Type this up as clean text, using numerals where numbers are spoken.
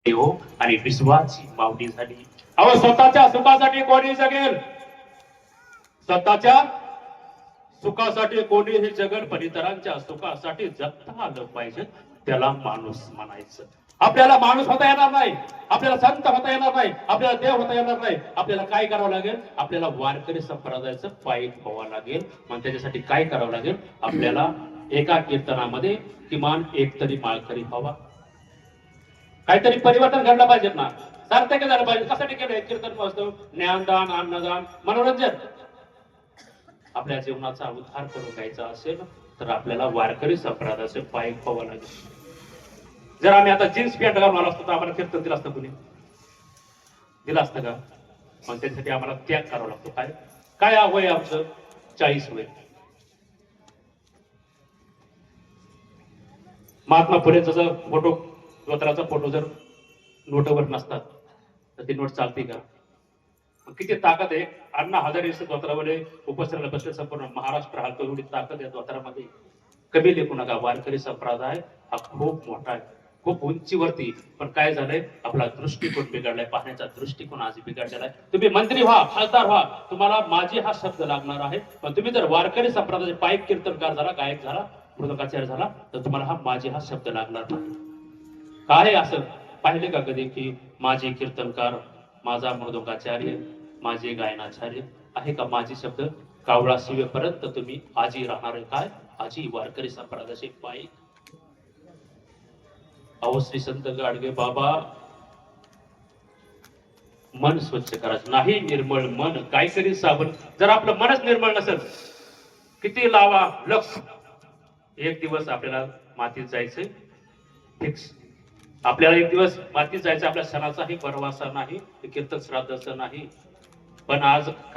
हो आणि विश्वाची मावणी झाली. अहो स्वतःच्या सुखासाठी कोणी जगेल, स्वतःच्या सुखासाठी कोणी हे जगेल, पण इतरांच्या सुखासाठी जगता आलं पाहिजे, त्याला माणूस म्हणायचं. आपल्याला माणूस होता येणार नाही, आपल्याला संत होता येणार नाही, आपल्याला देव होता येणार नाही. आपल्याला काय करावं लागेल? आपल्याला वारकरी संप्रदायाचं पायीक व्हावं लागेल. मग त्याच्यासाठी काय करावं लागेल? आपल्याला एका कीर्तनामध्ये किमान एक तरी माळकरी व्हावा. काहीतरी परिवर्तन घडलं पाहिजे ना, सार्थक झालं पाहिजे. कशासाठी केलं कीर्तन महोत्सव? ज्ञानदान, अन्नदान, मनोरंजन. आपल्या जीवनाचा उद्धार करून घ्यायचा असेल तर आपल्याला वारकरी संप्रदायाचे पायीक व्हावं लागेल. जर आम्ही आता जीन्स पॅन्ट घालून आलो असतो तर आम्हाला कीर्तन दिलं असतं कुणी? दिलं असतं का? मग त्यासाठी आम्हाला त्याग करावा लागतो. काय काय वय आमचं? 40 वय. महात्मा फुलेंचा जर फोटो, स्वतःचा फोटो जर नोटवर नसतात तर ती नोट चालते का? किती ताकद आहे. अण्णा हजारे धोत्रामध्ये उपस्थित बसले, संपूर्ण महाराष्ट्र हालतो, एवढी ताकद आहे धोत्रामध्ये. कमी लेखू नका. वारकरी संप्रदाय हा खूप मोठा आहे, खूप उंचीवरती. पण काय झालंय? आपला दृष्टिकोन बिघडलाय, पाहण्याचा दृष्टिकोन आज बिघडलेला आहे. तुम्ही मंत्री व्हा, खासदार व्हा, तुम्हाला माझी हा शब्द लागणार आहे. पण तुम्ही जर वारकरी संप्रदायाचे पायीक कीर्तनकार झाला, गायक झाला, मृदंगाचार्य झाला, तर तुम्हाला हा माझी हा शब्द लागणार नाही. काय असं पाहिले का कधी की माझे कीर्तनकार, माझा मृदंगाचार्य, माझे गायनाचार्य आहे का? माझे शब्द कावळा शिवेपर्यंत तुम्ही आजी राहणार आहे. काय आजी? वारकरी संप्रदायाचे पायी. अहो श्री संत गाडगे बाबा, मन स्वच्छ करायचं नाही. निर्मळ मन काहीतरी साबण. जर आपलं मनच निर्मळ नसेल, किती लावा लक्ष, एक दिवस आपल्याला मातीत जायचंय फिक्स. आपल्याला एक दिवस मातीत जायचं. आपल्या सणाचाही परवासा नाही, कीर्तन श्राद्धाचा नाही. पण आज